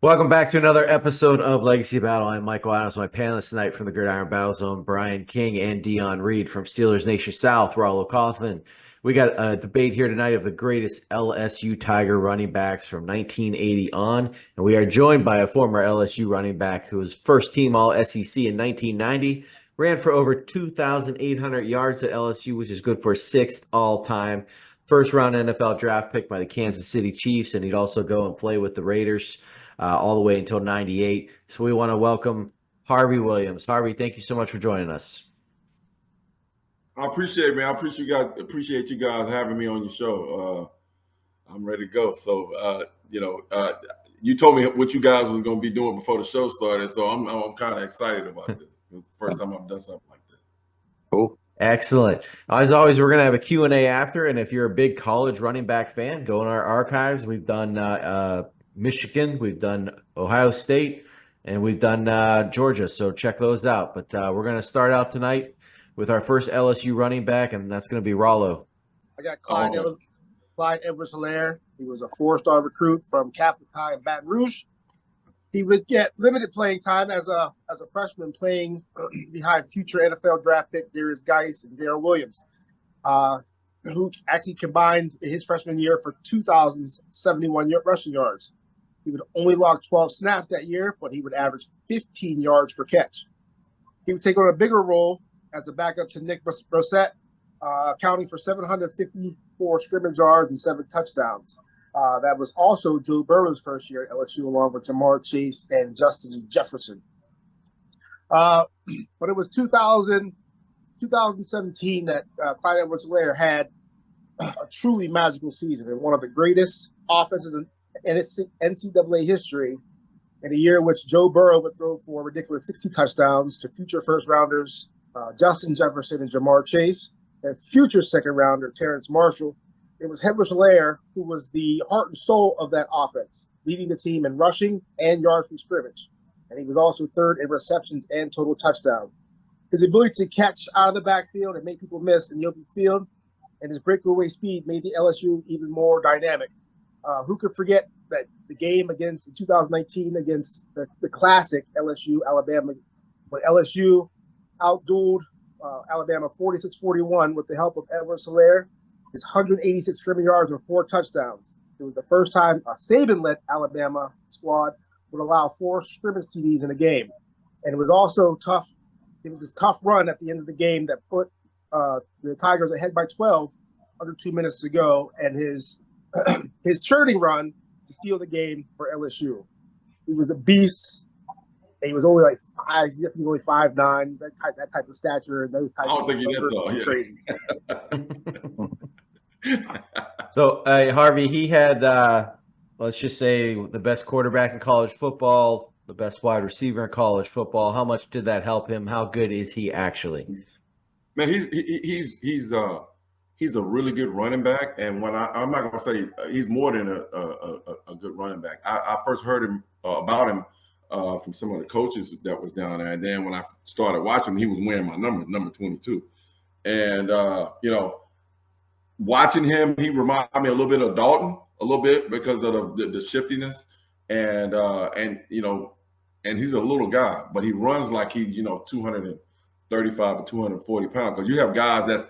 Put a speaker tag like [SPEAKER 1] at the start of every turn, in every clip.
[SPEAKER 1] Welcome back to another episode of Legacy Battle. I'm Michael Adams. My panelists tonight from the Gridiron Battle Zone, Brian King and Dion Reed from Steelers Nation South, Rollo Coughlin. We got a debate here tonight of the greatest LSU Tiger running backs from 1980 on, and we are joined by a former LSU running back who was first team All SEC in 1990, ran for over 2,800 yards at LSU, which is good for sixth all time. First round NFL draft pick by the Kansas City Chiefs, and he'd also go and play with the Raiders all the way until 98. So we want to welcome Harvey Williams. Harvey, thank you so much for joining us.
[SPEAKER 2] I appreciate it, man. I appreciate you guys having me on your show. I'm ready to go. So, you told me what you guys was going to be doing before the show started, so I'm kind of excited about this. It's the first time I've done something like this.
[SPEAKER 1] Cool. Excellent. As always, we're going to have a Q&A after, and if you're a big college running back fan, go in our archives. We've done Michigan, we've done Ohio State, and we've done Georgia, so check those out. But we're going to start out tonight with our first LSU running back, and that's going to be Rollo.
[SPEAKER 3] I got Clyde Edwards-Helaire. He was a four-star recruit from Catholic High in Baton Rouge. He would get limited playing time as a freshman, playing behind future NFL draft pick Darius Geis and Darrell Williams, who actually combined his freshman year for 2,071 rushing yards. He would only log 12 snaps that year, but he would average 15 yards per catch. He would take on a bigger role as a backup to Nick Brossette, accounting for 754 scrimmage yards and 7 touchdowns. That was also Joe Burrow's first year at LSU, along with Jamar Chase and Justin Jefferson. But it was 2017 that Clyde Edwards-Helaire had a truly magical season and one of the greatest offenses in NCAA history, in a year in which Joe Burrow would throw for a ridiculous 60 touchdowns to future first-rounders Justin Jefferson and Jamar Chase, and future second-rounder Terrence Marshall. It was Edwards-Helaire who was the heart and soul of that offense, leading the team in rushing and yards from scrimmage. And he was also third in receptions and total touchdown. His ability to catch out of the backfield and make people miss in the open field, and his breakaway speed made the LSU even more dynamic. Who could forget that the game in 2019 against the classic LSU Alabama, when LSU outdueled Alabama 46-41 with the help of Edwards-Helaire, his 186 scrimmage yards and 4 touchdowns. It was the first time a Saban-led Alabama squad would allow 4 scrimmage TDs in a game. And it was also tough. It was this tough run at the end of the game that put the Tigers ahead by 12 under 2 minutes to go, and his churning run to steal the game for LSU. He was a beast. And he was only like 5. He's only 5'9", that type of stature. And those types
[SPEAKER 2] I don't think he's
[SPEAKER 3] that tall.
[SPEAKER 2] Crazy.
[SPEAKER 1] So, Harvey, he had, let's just say, the best quarterback in college football, the best wide receiver in college football. How much did that help him? How good is he actually?
[SPEAKER 2] Man, he's a really good running back, and when I'm not going to say he's more than a good running back. I first heard about him from some of the coaches that was down there, and then when I started watching him, he was wearing my number 22, and watching him, he reminded me a little bit of Dalton, a little bit because of the shiftiness, and he's a little guy, but he runs like he's 235 or 240 pounds. Because you have guys that's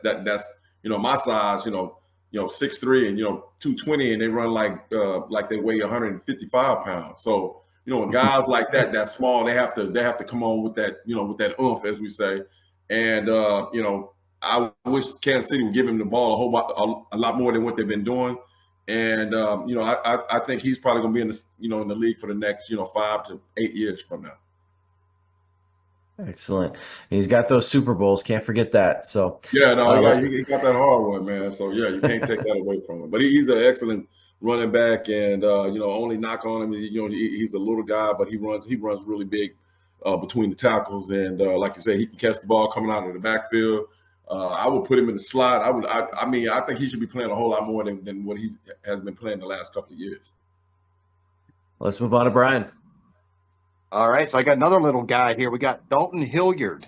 [SPEAKER 2] my size, 6'3" and 220, and they run like they weigh 155 pounds. So when guys like that small, they have to come on with that with that oomph, as we say, and I wish Kansas City would give him the ball a lot more than what they've been doing. And I think he's probably going to be in in the league for the next 5 to 8 years from now.
[SPEAKER 1] Excellent. He's got those Super Bowls. Can't forget that. So
[SPEAKER 2] he got that hard one, man. So you can't take that away from him. But he's an excellent running back, and only knock on him, he's a little guy, but he runs really big between the tackles, and like you say, he can catch the ball coming out of the backfield. I would put him in the slot. I think he should be playing a whole lot more than what he has been playing the last couple of years.
[SPEAKER 1] Let's move on to Brian.
[SPEAKER 4] All right, so I got another little guy here. We got Dalton Hilliard.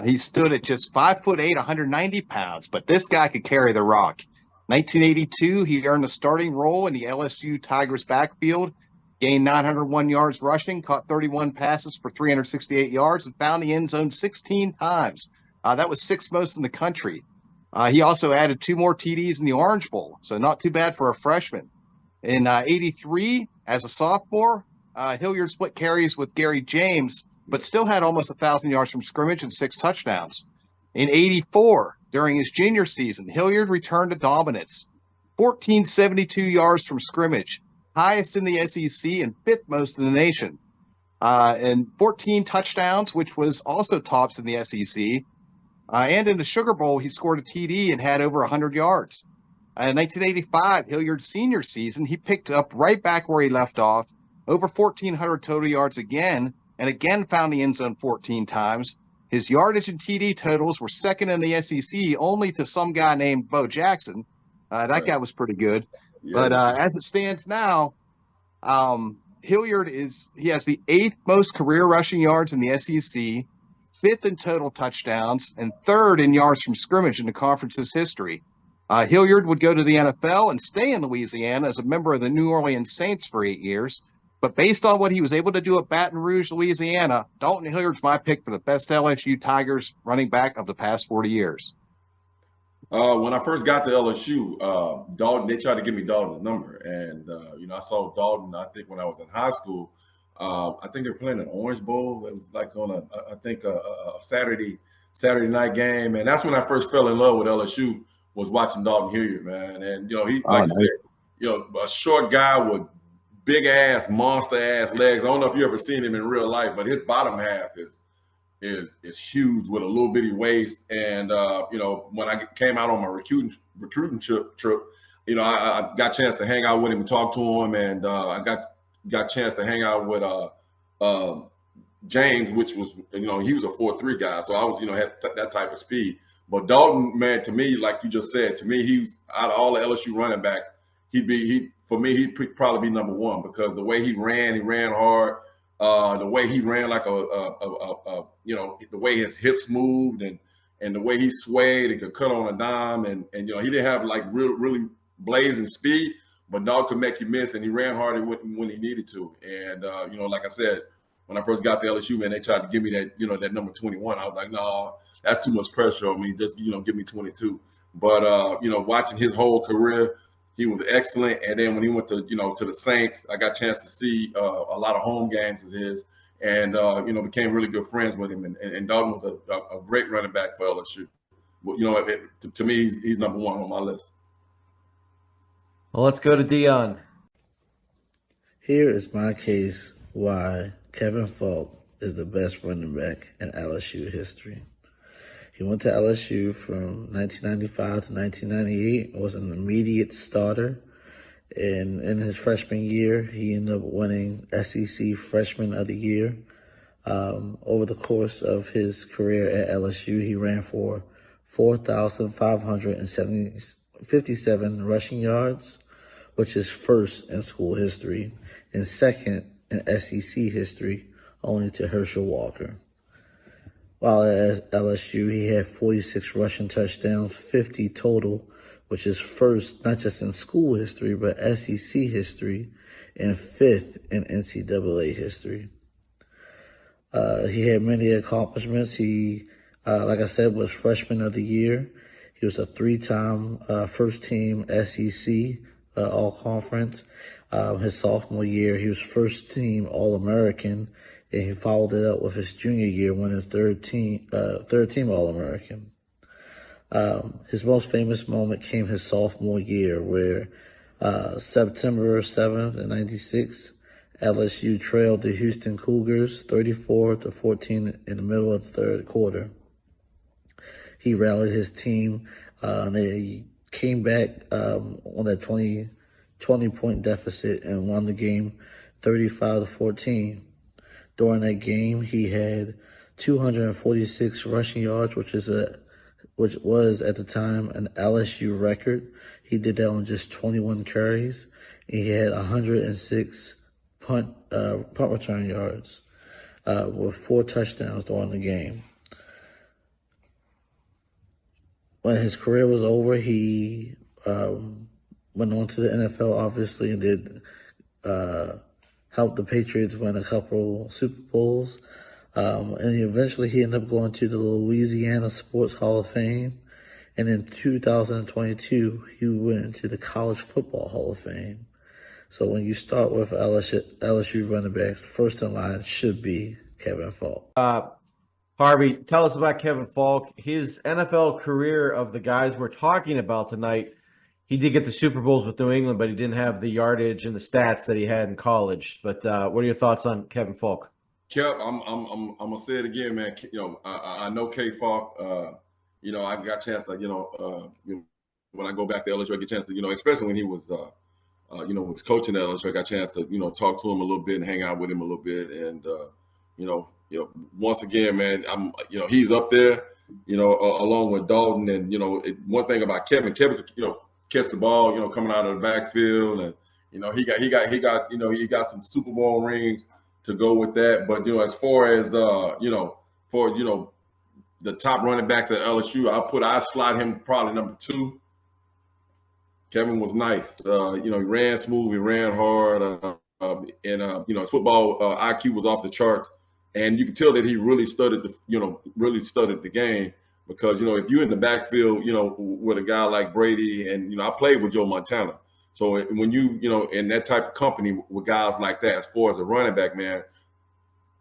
[SPEAKER 4] He stood at just 5'8", 190 pounds, but this guy could carry the rock. 1982, he earned a starting role in the LSU Tigers backfield. gained 901 yards rushing, caught 31 passes for 368 yards, and found the end zone 16 times. That was sixth most in the country. He also added 2 more TDs in the Orange Bowl, so not too bad for a freshman. In 83, as a sophomore, Hilliard split carries with Gary James, but still had almost 1,000 yards from scrimmage and 6 touchdowns. In 84, during his junior season, Hilliard returned to dominance. 1,472 yards from scrimmage, highest in the SEC and 5th most in the nation. And 14 touchdowns, which was also tops in the SEC. And in the Sugar Bowl, he scored a TD and had over 100 yards. In 1985, Hilliard's senior season, he picked up right back where he left off, over 1,400 total yards again, and again found the end zone 14 times. His yardage and TD totals were second in the SEC, only to some guy named Bo Jackson. That guy was pretty good. Yeah. But as it stands now, Hilliard has the 8th most career rushing yards in the SEC, 5th in total touchdowns, and 3rd in yards from scrimmage in the conference's history. Hilliard would go to the NFL and stay in Louisiana as a member of the New Orleans Saints for 8 years. But based on what he was able to do at Baton Rouge, Louisiana, Dalton Hilliard's my pick for the best LSU Tigers running back of the past 40 years.
[SPEAKER 2] When I first got to LSU, Dalton, they tried to give me Dalton's number. And, I saw Dalton, I think, when I was in high school. I think they were playing an Orange Bowl. It was like on a Saturday night game. And that's when I first fell in love with LSU, was watching Dalton Hilliard, man. And, he, like you said, a short guy with big ass, monster ass legs. I don't know if you ever seen him in real life, but his bottom half is huge with a little bitty waist. And when I came out on my recruiting trip, I got a chance to hang out with him and talk to him, and I got a chance to hang out with James, which was he was a 4.3 guy, so I was had that type of speed. But Dalton, man, to me, like you just said, to me, he's out of all the LSU running backs, he'd probably be number one, because the way he ran hard. The way he ran, like the way his hips moved, and the way he swayed and could cut on a dime, and he didn't have like really blazing speed, but Dog could make you miss, and he ran hard when he needed to. And like I said, when I first got to LSU, man, they tried to give me that that number 21. I was like, no, that's too much pressure on me. Just give me 22. But watching his whole career, he was excellent. And then when he went to to the Saints, I got a chance to see a lot of home games of his, and became really good friends with him. And Dalton was a great running back for LSU. Well, to me, he's number one on my list.
[SPEAKER 1] Well, let's go to Dion.
[SPEAKER 5] Here is my case why Kevin Falk is the best running back in LSU history. He went to LSU from 1995 to 1998, was an immediate starter. And in his freshman year, he ended up winning SEC Freshman of the Year. Over the course of his career at LSU, he ran for 4,557 rushing yards, which is first in school history and second in SEC history, only to Herschel Walker. While at LSU, he had 46 rushing touchdowns, 50 total, which is first not just in school history, but SEC history, and 5th in NCAA history. He had many accomplishments. He, like I said, was Freshman of the Year. He was a 3-time first-team SEC All-Conference. His sophomore year, he was first-team All-American, and he followed it up with his junior year, winning third-team All-American. His most famous moment came his sophomore year, where September 7th in '96, LSU trailed the Houston Cougars 34-14 in the middle of the third quarter. He rallied his team, and they came back on that 20-point deficit and won the game 35-14. During that game, he had 246 rushing yards, which was at the time an LSU record. He did that on just 21 carries. He had 106 punt return yards with 4 touchdowns during the game. When his career was over, he went on to the NFL, obviously, and did helped the Patriots win a couple Super Bowls. And eventually he ended up going to the Louisiana Sports Hall of Fame. And in 2022, he went into the College Football Hall of Fame. So when you start with LSU running backs, the first in line should be Kevin Falk.
[SPEAKER 1] Harvey, tell us about Kevin Falk. His NFL career of the guys we're talking about tonight, he did get the Super Bowls with New England, but he didn't have the yardage and the stats that he had in college. But what are your thoughts on Kevin Falk?
[SPEAKER 2] Kev, I'm gonna say it again, man. You know, I know K Falk. You know, I got a chance to, when I go back to LSU, I get a chance to, especially when he was, was coaching at LSU, I got a chance to, talk to him a little bit and hang out with him a little bit. And, once again, man, he's up there, along with Dalton. And, one thing about Kevin, catch the ball, coming out of the backfield. And, he got some Super Bowl rings to go with that. But, as far as, the top running backs at LSU, I slide him probably number 2. Kevin was nice. He ran smooth, he ran hard, and his football IQ was off the charts. And you can tell that he really studied the game, because if you're in the backfield, with a guy like Brady, and I played with Joe Montana. So when you in that type of company with guys like that, as far as a running back, man,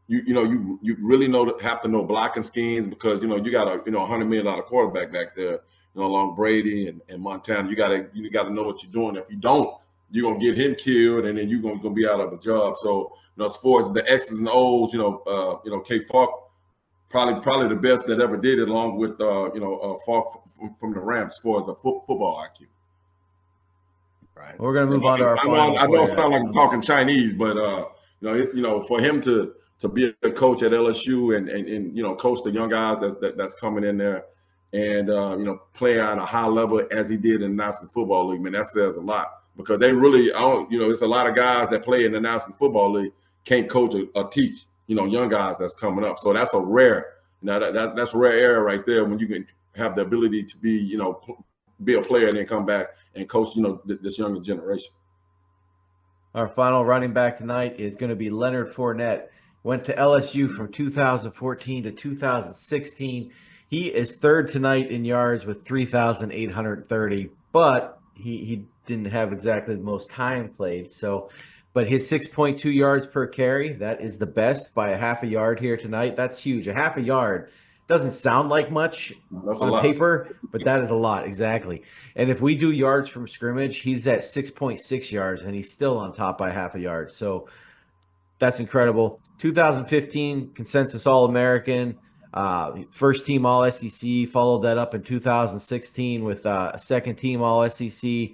[SPEAKER 2] you really have to know blocking schemes, because you got a $100 million quarterback back there, along Brady and Montana. You gotta know what you're doing. If you don't, you're gonna get him killed, and then you're gonna be out of a job. So as far as the X's and O's, K Falk probably the best that ever did it, along with Falk from the Rams, as far as a football IQ.
[SPEAKER 1] Right. We're gonna move on to our final.
[SPEAKER 2] I know it sounds like I'm talking Chinese, but for him to be a coach at LSU and coach the young guys that's coming in there, and play at a high level as he did in the National Football League, man, that says a lot, because they really, it's a lot of guys that play in the National Football League can't coach or teach, young guys that's coming up. So that's a rare, that's a rare area right there, when you can have the ability to be, be a player and then come back and coach, this younger generation.
[SPEAKER 1] Our final running back tonight is going to be Leonard Fournette. Went to LSU from 2014 to 2016. He is third tonight in yards with 3,830, but he didn't have exactly the most time played. So, but his 6.2 yards per carry, that is the best by a half a yard here tonight. That's huge. A half a yard doesn't sound like much on paper, but that is a lot, exactly. And if we do yards from scrimmage, he's at 6.6 yards, and he's still on top by half a yard. So that's incredible. 2015 consensus All-American, first team All-SEC, followed that up in 2016 with a second team All-SEC.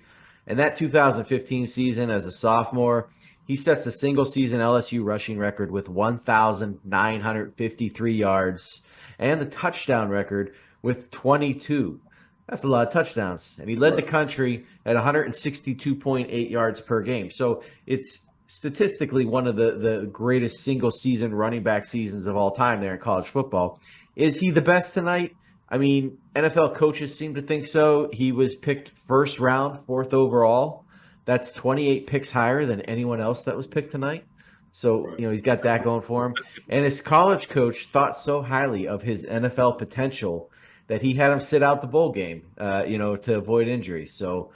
[SPEAKER 1] And that 2015 season as a sophomore, he sets the single season LSU rushing record with 1,953 yards and the touchdown record with 22. That's a lot of touchdowns. And he led the country at 162.8 yards per game. So it's statistically one of the greatest single season running back seasons of all time there in college football. Is he the best tonight? I mean, NFL coaches seem to think so. He was picked first round, 4th overall. That's 28 picks higher than anyone else that was picked tonight. So, he's got that going for him. And his college coach thought so highly of his NFL potential that he had him sit out the bowl game, to avoid injury. So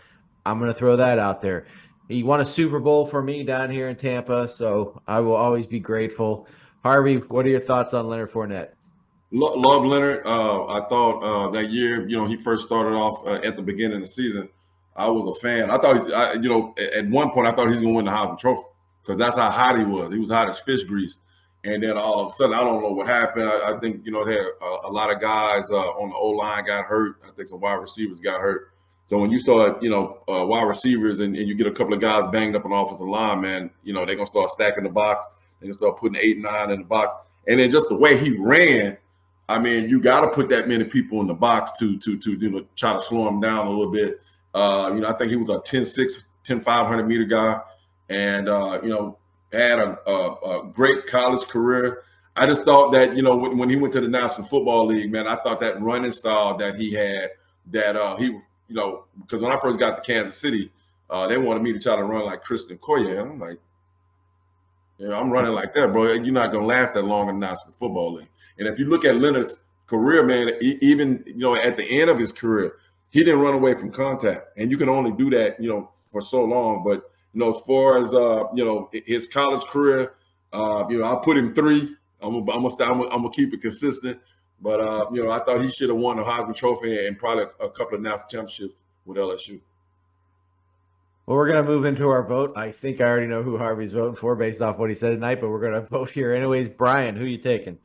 [SPEAKER 1] I'm going to throw that out there. He won a Super Bowl for me down here in Tampa, so I will always be grateful. Harvey, what are your thoughts on Leonard Fournette?
[SPEAKER 2] Love Leonard. I thought that year, he first started off at the beginning of the season, I was a fan. I thought, at one point, I thought he was going to win the Heisman Trophy, because that's how hot he was. He was hot as fish grease. And then all of a sudden, I don't know what happened. I think, they had a lot of guys on the O-line got hurt. I think some wide receivers got hurt. So when you start, wide receivers and you get a couple of guys banged up on the offensive line, man, they're going to start stacking the box. They're going to start putting 8 and 9 in the box. And then just the way he ran, I mean, you got to put that many people in the box to try to slow him down a little bit. I think he was a 10.6, 10.500 meter guy, and had a great college career. I just thought that when he went to the National Football League, man, I thought that running style that he had, that he because when I first got to Kansas City, they wanted me to try to run like Christian Okoye, and I'm like, Yeah, I'm running like that, bro. You're not gonna last that long in the National Football League. And if you look at Leonard's career, man, even at the end of his career, he didn't run away from contact, and you can only do that, for so long. But as far as his college career, I put him 3. I'm gonna keep it consistent. But I thought he should have won the Heisman Trophy and probably a couple of national championships with LSU.
[SPEAKER 1] Well, we're going to move into our vote. I think I already know who Harvey's voting for based off what he said tonight, but we're going to vote here anyways. Brian, who you taking?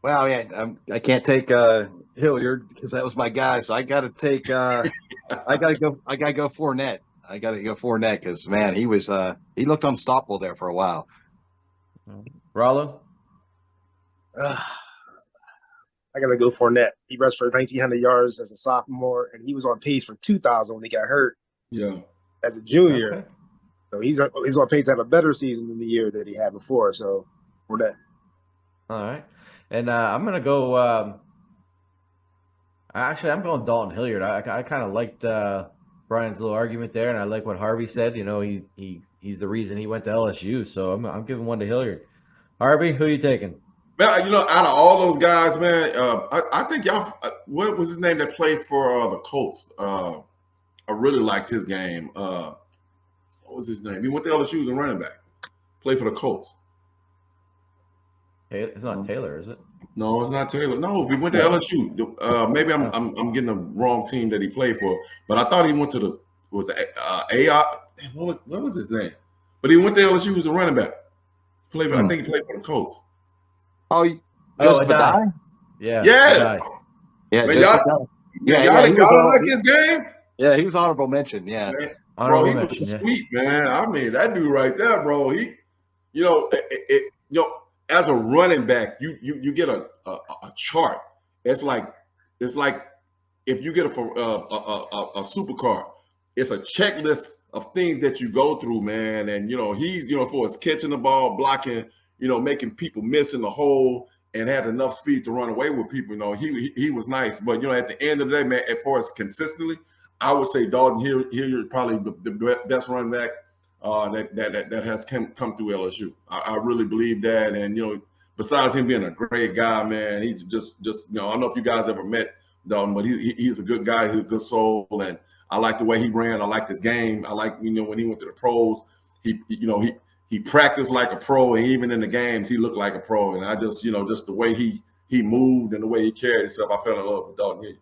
[SPEAKER 4] Well, yeah, I can't take Hilliard because that was my guy. So I got to take. I got to go Fournette. I got to go Fournette because man, he looked unstoppable there for a while.
[SPEAKER 1] Rollo?
[SPEAKER 3] I got to go Fournette. He rushed for 1,900 yards as a sophomore, and he was on pace for 2,000 when he got hurt.
[SPEAKER 2] Yeah,
[SPEAKER 3] as a junior.
[SPEAKER 1] Okay.
[SPEAKER 3] So he's on pace to have a better season than the year that he had before. So Fournette.
[SPEAKER 1] All right. And I'm going to go actually, I'm going Dalton Hilliard. I kind of liked Brian's little argument there, and I like what Harvey said. He's the reason he went to LSU. So I'm giving one to Hilliard. Harvey, who you taking?
[SPEAKER 2] Man, out of all those guys, man, I think y'all. What was his name that played for the Colts? I really liked his game. What was his name? He went to LSU as a running back. Played for the Colts.
[SPEAKER 1] It's not Taylor, is it?
[SPEAKER 2] No, it's not Taylor. No, he went to LSU. Maybe I'm getting the wrong team that he played for, but I thought he went to AI. What was his name? But he went to LSU as a running back. I think he played for the Colts.
[SPEAKER 4] Badai?
[SPEAKER 1] Yeah.
[SPEAKER 2] Yes.
[SPEAKER 1] Badai.
[SPEAKER 4] Yeah.
[SPEAKER 2] Man, y'all didn't like his game?
[SPEAKER 4] Yeah, he was honorable mention. Yeah.
[SPEAKER 2] Man,
[SPEAKER 1] Honorable
[SPEAKER 2] he
[SPEAKER 1] mention,
[SPEAKER 2] was
[SPEAKER 1] yeah.
[SPEAKER 2] sweet, man. I mean, that dude right there, bro. He, as a running back, you get a chart. It's like if you get a supercar, it's a checklist of things that you go through, man. And he's for his catching the ball, blocking, making people miss in the hole, and had enough speed to run away with people. He was nice, but at the end of the day, man, as far as consistently, I would say Dalton Hilliard probably the best running back that has come through LSU. I really believe that, and besides him being a great guy, man, he just I don't know if you guys ever met Dalton, but he's a good guy. He's a good soul, and I like the way he ran. I like his game. I like when he went to the pros, he practiced like a pro, and even in the games he looked like a pro. And I just just the way he moved and the way he carried himself, I fell in love with Dalton Hilliard.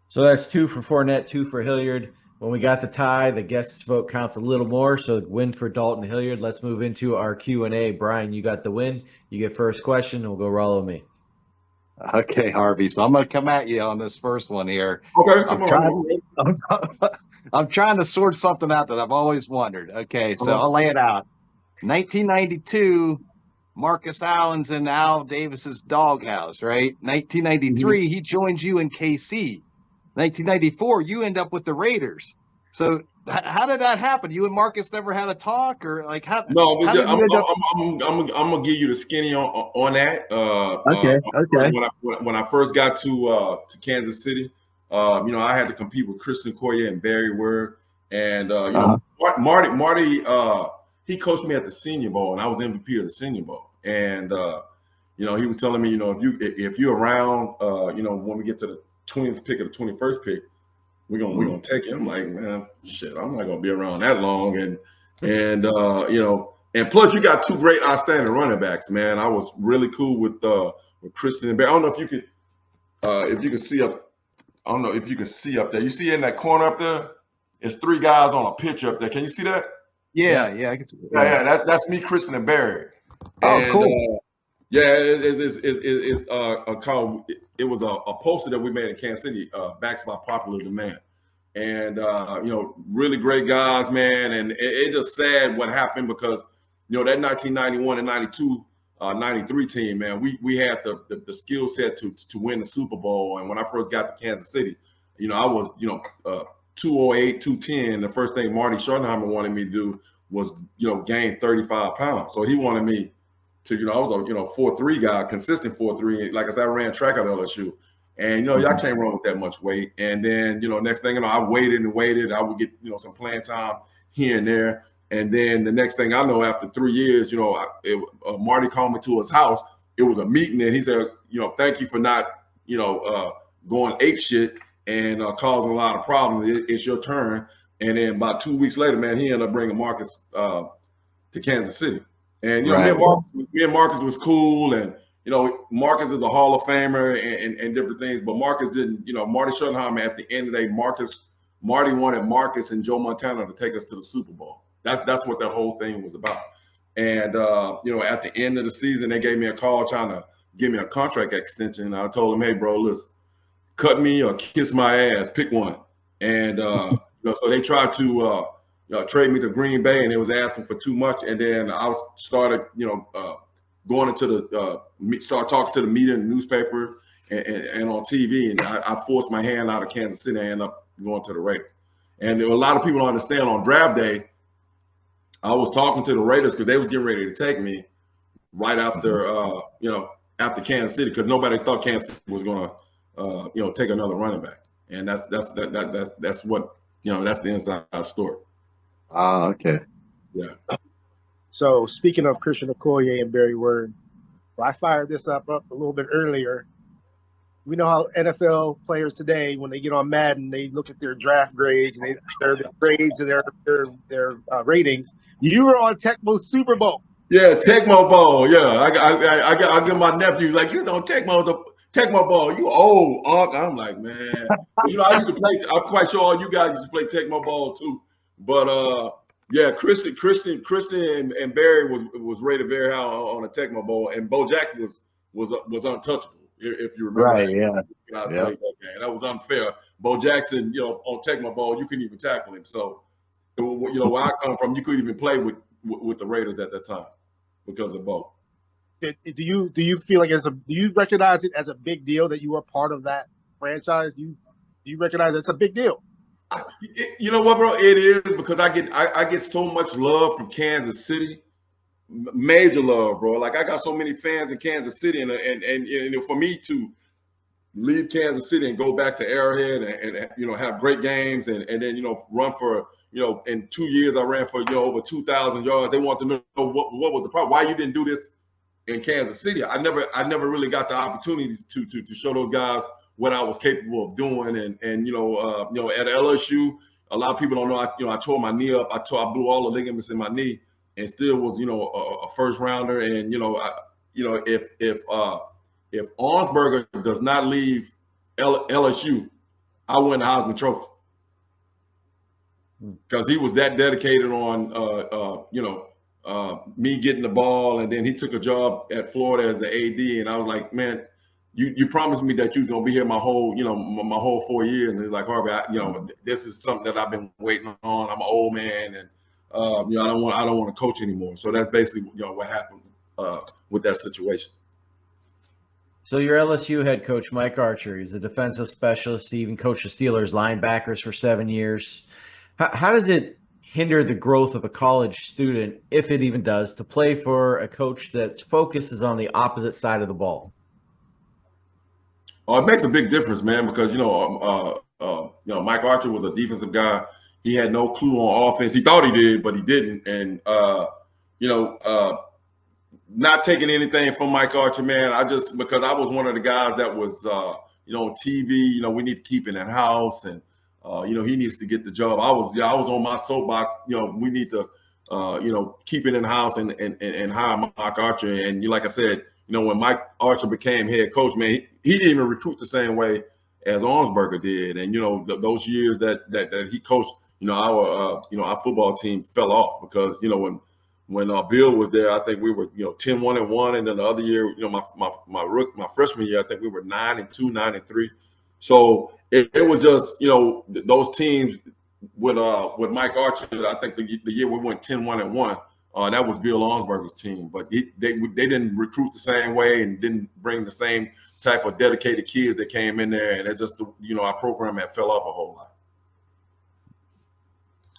[SPEAKER 1] So that's 2 for Fournette, 2 for Hilliard. When we got the tie, the guest vote counts a little more, so win for Dalton Hilliard. Let's move into our Q&A. Brian, you got the win. You get first question, and we'll go Rollo me.
[SPEAKER 4] Okay, Harvey. So I'm going to come at you on this first one here.
[SPEAKER 2] Okay,
[SPEAKER 4] I'm trying to sort something out that I've always wondered. Okay, so I'll lay it out. 1992, Marcus Allen's in Al Davis's doghouse, right? 1993, he joins you in KC. 1994, you end up with the Raiders. So how did that happen? You and Marcus never had a talk, or like how?
[SPEAKER 2] No,
[SPEAKER 4] how did you end up-
[SPEAKER 2] I'm gonna give you the skinny on that.
[SPEAKER 4] Okay.
[SPEAKER 2] When I first got to Kansas City, I had to compete with Christian Okoye and Barry Word, and Marty, he coached me at the Senior Bowl, and I was MVP of the Senior Bowl, and he was telling me, if you're around, when we get to the 20th pick or the 21st pick, we're gonna take it. I'm like, man, shit, I'm not gonna be around that long, and plus you got 2 great outstanding running backs, man. I was really cool with Christian and Barry. I don't know if you could see up. I don't know if you can see up there. You see in that corner up there, it's 3 guys on a picture up there. Can you see that?
[SPEAKER 4] Yeah, I can see that.
[SPEAKER 2] Yeah. That's me, Christian and Barry.
[SPEAKER 4] Oh, cool.
[SPEAKER 2] It's called. It was a poster that we made in Kansas City, backed by popular demand, and really great guys, man. And it just sad what happened because that 1991 and 92, 93 team, man, we had the skill set to win the Super Bowl. And when I first got to Kansas City, I was 208, 210. The first thing Marty Schottenheimer wanted me to do was gain 35 pounds. So he wanted me to, I was a 4'3" guy, consistent 4'3". Like I said, I ran track at LSU, and y'all can't run with that much weight. And then next thing I waited. I would get some playing time here and there, And then the next thing I know, after 3 years, Marty called me to his house. It was a meeting, and he said, thank you for not, going ape shit and causing a lot of problems. It's your turn. And then about 2 weeks later, man, he ended up bringing Marcus to Kansas City. And,
[SPEAKER 4] Right.
[SPEAKER 2] me and Marcus was cool. And, Marcus is a Hall of Famer and different things. But Marcus didn't, Marty Schottenheimer, at the end of the day, Marty wanted Marcus and Joe Montana to take us to the Super Bowl. That's what that whole thing was about. And, at the end of the season, they gave me a call trying to give me a contract extension. I told them, hey, bro, listen, cut me or kiss my ass, pick one. And, so they tried to trade me to Green Bay, and it was asking for too much. And then I started, going into start talking to the media and the newspaper and on TV. And I forced my hand out of Kansas City and ended up going to the Raiders. And there were a lot of people don't understand on draft day, I was talking to the Raiders because they was getting ready to take me right after, after Kansas City, because nobody thought Kansas City was going to, take another running back. And that's what, that's the inside story.
[SPEAKER 4] Oh, okay.
[SPEAKER 2] Yeah.
[SPEAKER 3] So speaking of Christian Okoye and Barry Word, well, I fired this up a little bit earlier. We know how NFL players today, when they get on Madden, they look at their draft grades and their grades and their ratings. You were on Tecmo's Super Bowl.
[SPEAKER 2] Yeah, Tecmo Bowl. Yeah, I get my nephews like, Tecmo Bowl. You old, Unc. I'm like, man. I used to play. I'm quite sure all you guys used to play Tecmo Bowl too. But yeah, Christian and Barry was rated very high on the Tecmo Bowl, and Bo Jackson was untouchable. If you remember,
[SPEAKER 4] Right? Yeah.
[SPEAKER 2] Guys played that game. That was unfair. Bo Jackson, on Tecmo Bowl, you couldn't even tackle him. So, where I come from, you couldn't even play with the Raiders at that time because of Bo.
[SPEAKER 3] Do you feel like do you recognize it as a big deal that you were part of that franchise? Do you recognize it's a big deal?
[SPEAKER 2] You know what, bro? It is, because I get so much love from Kansas City. Major love, bro. Like, I got so many fans in Kansas City, and for me to leave Kansas City and go back to Arrowhead and have great games and then run for in 2 years I ran for over 2,000 yards. They want to know what was the problem, why you didn't do this in Kansas City. I never really got the opportunity to show those guys what I was capable of doing. And at LSU, a lot of people don't know I tore my knee up. I blew all the ligaments in my knee, and still was a first rounder. And if Arnsberger does not leave LSU, I win the Heisman Trophy, because he was that dedicated on me getting the ball. And then he took a job at Florida as the AD, and I was like, man, you promised me that you was gonna be here my whole my whole 4 years. And he's like, Harvey, this is something that I've been waiting on. I'm an old man, and I don't want to coach anymore. So that's basically what happened with that situation.
[SPEAKER 1] So your LSU head coach, Mike Archer, he's a defensive specialist. He even coached the Steelers linebackers for 7 years. How does it hinder the growth of a college student, if it even does, to play for a coach that's focus is on the opposite side of the ball?
[SPEAKER 2] It makes a big difference, man, because Mike Archer was a defensive guy. He had no clue on offense. He thought he did, but he didn't. And not taking anything from Mike Archer, man. Because I was one of the guys that was on TV. We need to keep it in house, and he needs to get the job. I was on my soapbox. We need to keep it in house and hire Mike Archer. And like I said, when Mike Archer became head coach, man, he didn't even recruit the same way as Arnsberger did. And those years that he coached, our football team fell off, because when Bill was there, I think we were 10-1-1, and then the other year, my freshman year, I think we were 9-2, 9-3. So it was just those teams with Mike Archer. I think the year we went 10-1-1. That was Bill Arnsberger's team, but they didn't recruit the same way and didn't bring the same type of dedicated kids that came in there, and it just our program had fell off a whole lot.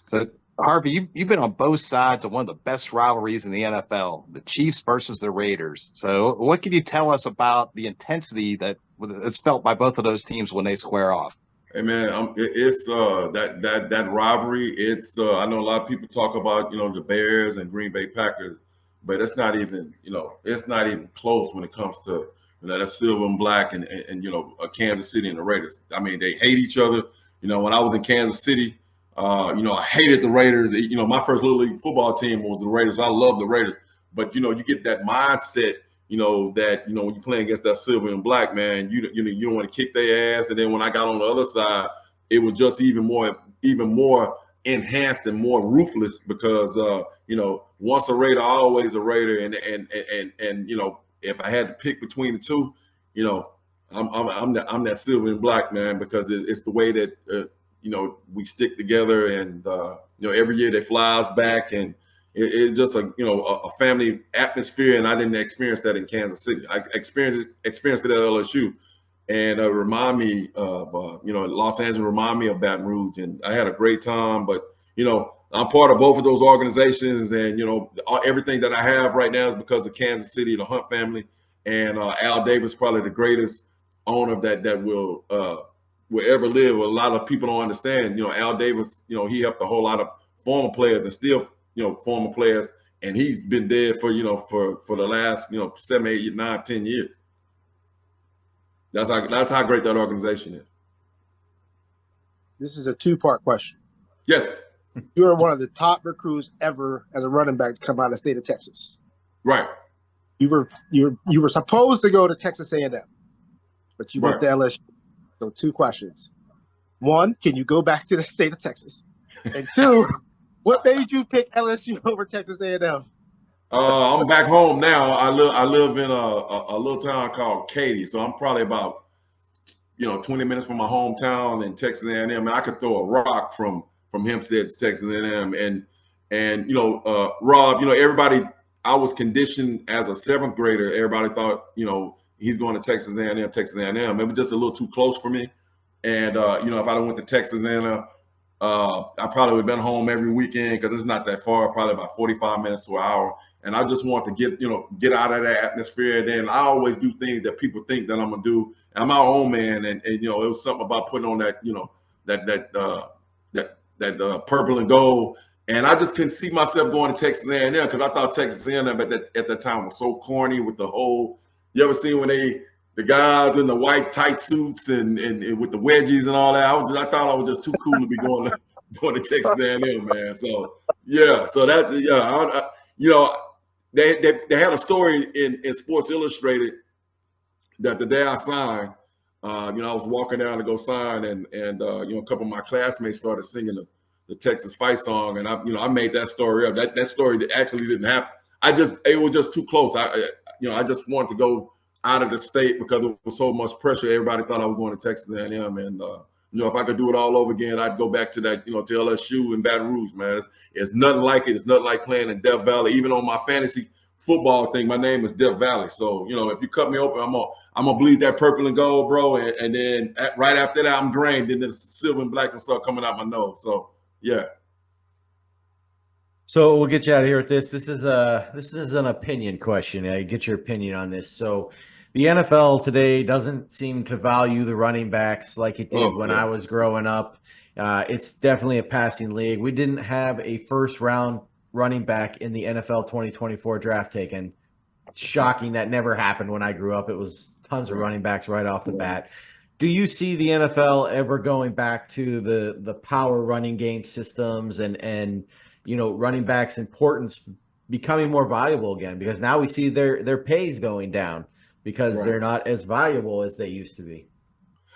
[SPEAKER 4] So Harvey, you've been on both sides of one of the best rivalries in the NFL, the Chiefs versus the Raiders. So what can you tell us about the intensity that is felt by both of those teams when they square off?
[SPEAKER 2] Hey man, it's that rivalry. It's I know a lot of people talk about the Bears and Green Bay Packers, but it's not even it's not even close when it comes to that silver and black and Kansas City and the Raiders. I mean, they hate each other. When I was in Kansas City, I hated the Raiders. My first little league football team was the Raiders. I love the Raiders, but you get that mindset. That when you're playing against that silver and black, man, you don't want to kick their ass. And then when I got on the other side, it was just even more enhanced and more ruthless because once a Raider, always a Raider. And if I had to pick between the two, I'm that silver and black, man, because it's the way that we stick together, and every year they fly us back, and it's just a family atmosphere, and I didn't experience that in Kansas City. I experienced it at LSU, and remind me of Los Angeles, remind me of Baton Rouge, and I had a great time. But I'm part of both of those organizations, and everything that I have right now is because of Kansas City, the Hunt family, and Al Davis, probably the greatest owner that will ever live. A lot of people don't understand. Al Davis, he helped a whole lot of former players and still former players, and he's been dead for for the last 7, 8, 9, 10 years. That's how great that organization is.
[SPEAKER 3] This is a two-part question.
[SPEAKER 2] Yes.
[SPEAKER 3] You are one of the top recruits ever as a running back to come out of the state of Texas.
[SPEAKER 2] Right.
[SPEAKER 3] You were supposed to go to Texas A&M, but you went to LSU. So 2 questions. 1, can you go back to the state of Texas? And 2, what made you pick LSU over Texas A&M?
[SPEAKER 2] I'm back home now. I live in a little town called Katy, so I'm probably about 20 minutes from my hometown in Texas A&M. And I could throw a rock from Hempstead to Texas A&M. And Rob, everybody. I was conditioned as a 7th grader. Everybody thought he's going to Texas A&M, Texas A&M. It was just a little too close for me. And if I went to Texas A&M. I probably would have been home every weekend because it's not that far, probably about 45 minutes to an hour. And I just want to get out of that atmosphere. And then I always do things that people think that I'm gonna do. And I'm my own man, and it was something about putting on that that purple and gold. And I just couldn't see myself going to Texas A&M because I thought Texas A&M at the time was so corny with the whole. You ever seen when the guys in the white tight suits and with the wedgies and all that? I thought I was just too cool to be going to Texas A&M, man. So yeah, they had a story in Sports Illustrated that the day I signed, I was walking down to go sign, and a couple of my classmates started singing the Texas fight song, and I made that story up. That story that actually didn't happen. It was just too close. I just wanted to go out of the state because there was so much pressure. Everybody thought I was going to Texas A&M, and if I could do it all over again, I'd go back to that, to LSU and Baton Rouge, man. It's nothing like it. It's nothing like playing in Death Valley. Even on my fantasy football thing, my name is Death Valley. So if you cut me open, I'm gonna bleed that purple and gold, bro, and then right after that, I'm drained, and then the silver and black will start coming out my nose. So yeah.
[SPEAKER 1] So we'll get you out of here with this. This is an opinion question. Get your opinion on this. So the NFL today doesn't seem to value the running backs like it did when I was growing up. It's definitely a passing league. We didn't have a first-round running back in the NFL 2024 draft taken. Shocking. That never happened when I grew up. It was tons of running backs right off the bat. Do you see the NFL ever going back to the power running game systems and running backs' importance becoming more valuable again? Because now we see their pays going down because they're not as valuable as they used to be.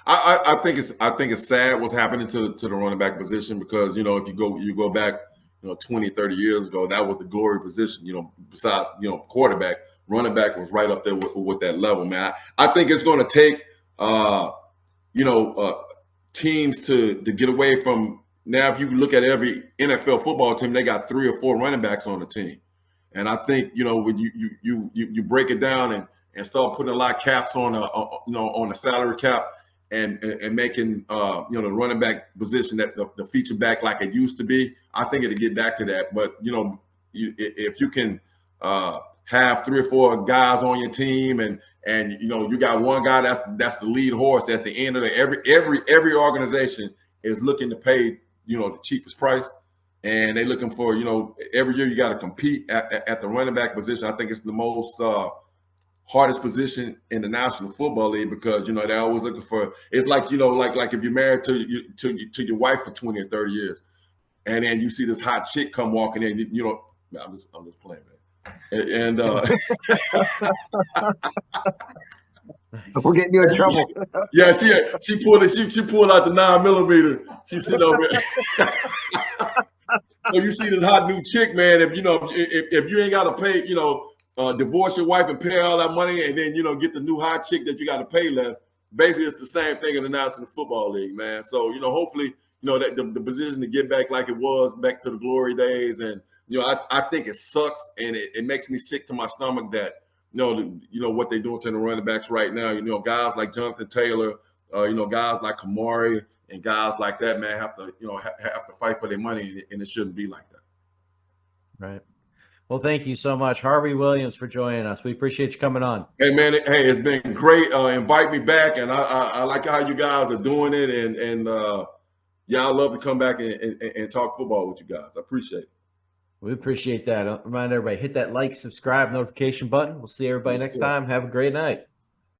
[SPEAKER 2] I think it's sad what's happening to the running back position because if you go back 20, 30 years ago, that was the glory position. Besides quarterback, running back was right up there with that level, man. I think it's going to take teams to get away from. Now, if you look at every NFL football team, they got 3 or 4 running backs on the team, and I think when you break it down and start putting a lot of caps on the salary cap and making the running back position that the feature back like it used to be, I think it'll get back to that. But if you can have 3 or 4 guys on your team, and you know, you got one guy that's the lead horse at the end of the every organization is looking to pay, you know, the cheapest price, and they're looking for, you know, every year you got to compete at the running back position. I think it's the most hardest position in the National Football League, because, you know, they're always looking for, it's like, you know, like if you're married to your wife for 20 or 30 years, and then you see this hot chick come walking in, you know, I'm just playing, man. And
[SPEAKER 4] We're getting you in trouble.
[SPEAKER 2] yeah, she pulled out the 9mm. She's sitting over there. So you see this hot new chick, man. If you know, if you ain't got to pay, you know, divorce your wife and pay all that money, and then, you know, get the new hot chick that you got to pay less. Basically, it's the same thing in the National Football League, man. So, you know, hopefully, you know, that the position to get back like it was back to the glory days. And, you know, I think it sucks, and it makes me sick to my stomach that, you know what they're doing to the running backs right now. You know, guys like Jonathan Taylor, you know, guys like Kamari and guys like that, man, have to, you know, have to fight for their money, and it shouldn't be like that.
[SPEAKER 1] Right. Well, thank you so much, Harvey Williams, for joining us. We appreciate you coming on.
[SPEAKER 2] Hey, man, it's been great. Invite me back, and I like how you guys are doing it, and yeah, I love to come back and talk football with you guys. I appreciate it.
[SPEAKER 1] We appreciate that. Remind everybody, hit that like, subscribe, notification button. We'll see everybody next time. Have a great night.